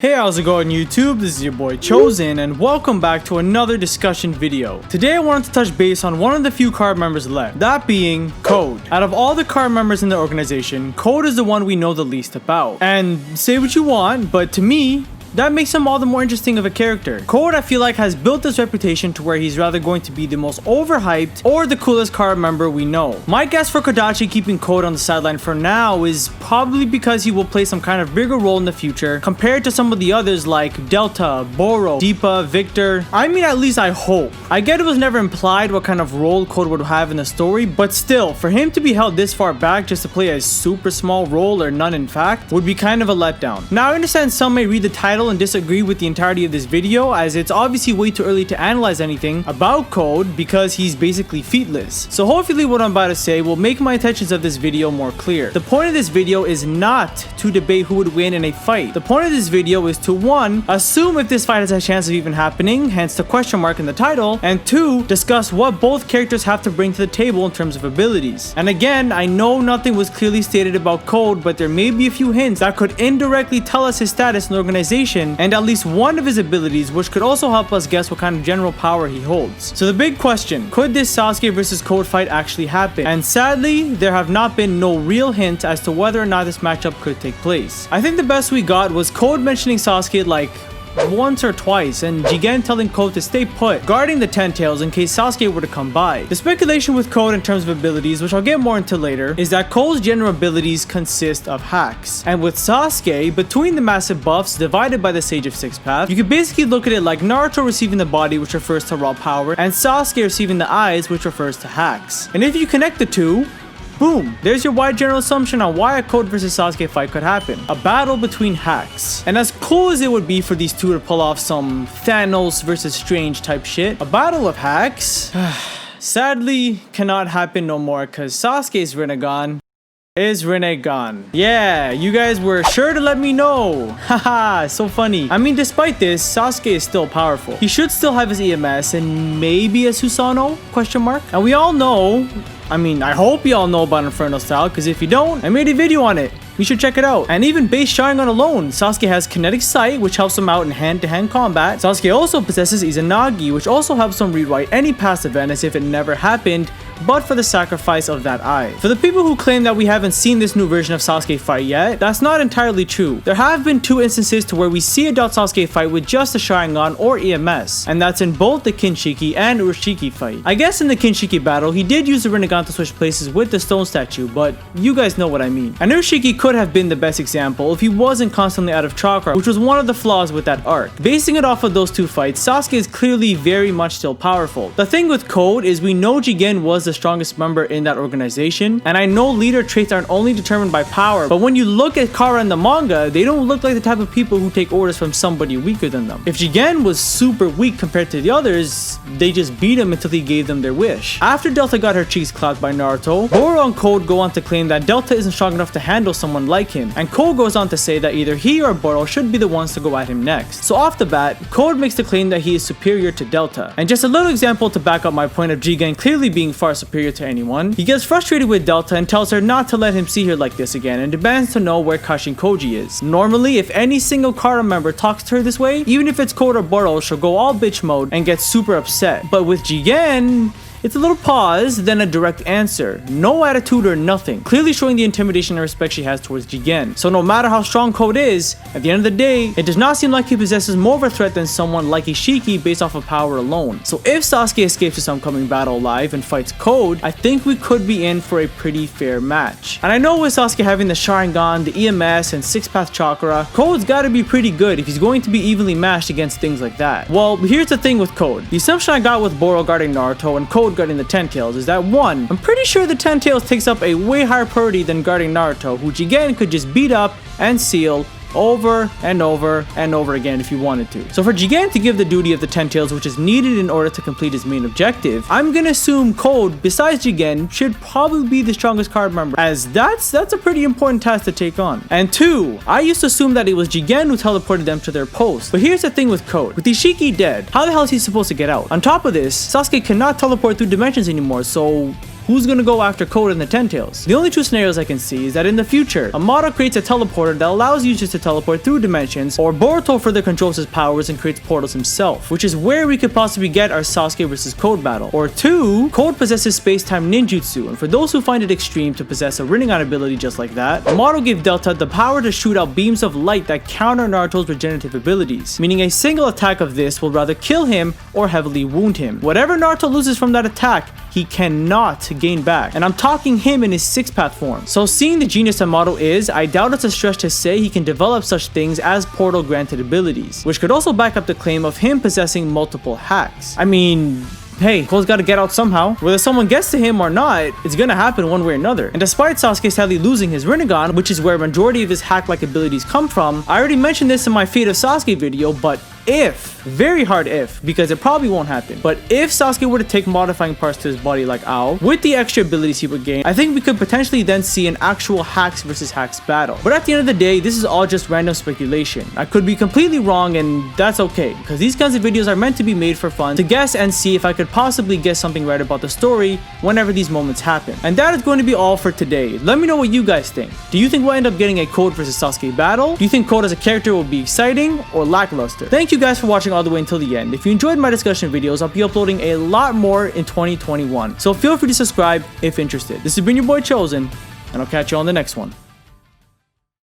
Hey, how's it going YouTube? This is your boy Chosen and welcome back to another discussion video. Today I wanted to touch base on one of the few card members left, that being Code. Out of all the card members in the organization, Code is the one we know the least about. And say what you want, but to me, that makes him all the more interesting of a character. Code, I feel like, has built this reputation to where he's rather going to be the most overhyped or the coolest card member we know. My guess for Kodachi keeping Code on the sideline for now is probably because he will play some kind of bigger role in the future compared to some of the others like Delta, Boro, Deepa, Victor. I mean, at least I hope. I get it was never implied what kind of role Code would have in the story, but still, for him to be held this far back just to play a super small role or none in fact would be kind of a letdown. Now I understand some may read the title and disagree with the entirety of this video, as it's obviously way too early to analyze anything about Code because he's basically featless. So hopefully what I'm about to say will make my intentions of this video more clear. The point of this video is not to debate who would win in a fight. The point of this video is to 1. Assume if this fight has a chance of even happening, hence the question mark in the title, and 2. Discuss what both characters have to bring to the table in terms of abilities. And again, I know nothing was clearly stated about Code, but there may be a few hints that could indirectly tell us his status in the organization and at least one of his abilities, which could also help us guess what kind of general power he holds. So the big question, could this Sasuke versus Code fight actually happen? And sadly, there have not been no real hint as to whether or not this matchup could take place. I think the best we got was Code mentioning Sasuke like once or twice, and Jigen telling Code to stay put, guarding the 10 tails in case Sasuke were to come by. The speculation with Code in terms of abilities, which I'll get more into later, is that Code's general abilities consist of hacks. And with Sasuke, between the massive buffs divided by the Sage of Six Path, you could basically look at it like Naruto receiving the body, which refers to raw power, and Sasuke receiving the eyes, which refers to hacks. And if you connect the two, boom, there's your wide general assumption on why a Code versus Sasuke fight could happen. A battle between hacks. And as cool as it would be for these two to pull off some Thanos versus Strange type shit, a battle of hacks sadly cannot happen no more because Sasuke's rinnegan is rinnegan. Yeah, you guys were sure to let me know. Haha, so funny. I mean, despite this, Sasuke is still powerful. He should still have his EMS and maybe a Susanoo? Question mark. And we all know, I mean, I hope you all know about Inferno Style, because if you don't, I made a video on it. You should check it out. And even base Sharingan alone, Sasuke has kinetic sight, which helps him out in hand-to-hand combat. Sasuke also possesses Izanagi, which also helps him rewrite any past event as if it never happened, but for the sacrifice of that eye. For the people who claim that we haven't seen this new version of Sasuke fight yet, that's not entirely true. There have been 2 instances to where we see adult Sasuke fight with just a Sharingan or EMS, and that's in both the Kinshiki and Isshiki fight. I guess in the Kinshiki battle, he did use the Rinnegan to switch places with the stone statue, but you guys know what I mean. And Isshiki could have been the best example if he wasn't constantly out of chakra, which was one of the flaws with that arc. Basing it off of those 2 fights, Sasuke is clearly very much still powerful. The thing with Code is we know Jigen was the strongest member in that organization, and I know leader traits aren't only determined by power, but when you look at Kara in the manga, they don't look like the type of people who take orders from somebody weaker than them. If Jigen was super weak compared to the others, they just beat him until he gave them their wish. After Delta got her cheeks clapped by Naruto, Boro and Code go on to claim that Delta isn't strong enough to handle someone like him, and Code goes on to say that either he or Boro should be the ones to go at him next. So off the bat, Code makes the claim that he is superior to Delta. And just a little example to back up my point of Jigen clearly being far superior to anyone, he gets frustrated with Delta and tells her not to let him see her like this again and demands to know where Kashin Koji is. Normally, if any single Kara member talks to her this way, even if it's Code or Boro, she'll go all bitch mode and get super upset. But with Jigen, it's a little pause, then a direct answer. No attitude or nothing. Clearly showing the intimidation and respect she has towards Jigen. So no matter how strong Code is, at the end of the day, it does not seem like he possesses more of a threat than someone like Isshiki based off of power alone. So if Sasuke escapes this upcoming battle alive and fights Code, I think we could be in for a pretty fair match. And I know with Sasuke having the Sharingan, the EMS, and 6-path chakra, Code's gotta be pretty good if he's going to be evenly matched against things like that. Well, here's the thing with Code. The assumption I got with Boro guarding Naruto and Code guarding the 10 tails is that 1, I'm pretty sure the 10 tails takes up a way higher priority than guarding Naruto, who Jigen could just beat up and seal over and over and over again if you wanted to. So for Jigen to give the duty of the 10 tails, which is needed in order to complete his main objective, I'm gonna assume Code, besides Jigen, should probably be the strongest card member, as that's a pretty important task to take on. And 2, I used to assume that it was Jigen who teleported them to their post. But here's the thing with Code. With Isshiki dead, how the hell is he supposed to get out? On top of this, Sasuke cannot teleport through dimensions anymore, so who's gonna go after Code and the Ten Tails? The only two scenarios I can see is that in the future, a model creates a teleporter that allows users to teleport through dimensions, or Boruto further controls his powers and creates portals himself, which is where we could possibly get our Sasuke versus Code battle. Or 2, Code possesses space-time ninjutsu, and for those who find it extreme to possess a rinnegan ability just like that, the model gave Delta the power to shoot out beams of light that counter Naruto's regenerative abilities, meaning a single attack of this will rather kill him or heavily wound him. Whatever Naruto loses from that attack, he cannot gain back, and I'm talking him in his six-path form. So seeing the genius the model is, I doubt it's a stretch to say he can develop such things as portal granted abilities, which could also back up the claim of him possessing multiple hacks. I mean, hey, Cole's gotta get out somehow. Whether someone gets to him or not, it's gonna happen one way or another. And despite Sasuke sadly losing his rinnegan, which is where a majority of his hack-like abilities come from, I already mentioned this in my Fate of Sasuke video, but if, very hard if, because it probably won't happen, but if Sasuke were to take modifying parts to his body like Ao, with the extra abilities he would gain, I think we could potentially then see an actual hacks versus hacks battle. But at the end of the day, this is all just random speculation. I could be completely wrong, and that's okay, because these kinds of videos are meant to be made for fun, to guess and see if I could possibly guess something right about the story whenever these moments happen. And that is going to be all for today. Let me know what you guys think. Do you think we'll end up getting a Code versus Sasuke battle? Do you think Code as a character will be exciting or lackluster? Thank you guys for watching all the way until the end. If you enjoyed my discussion videos, I'll be uploading a lot more in 2021. So feel free to subscribe if interested. This has been your boy Chosen, and I'll catch you on the next one.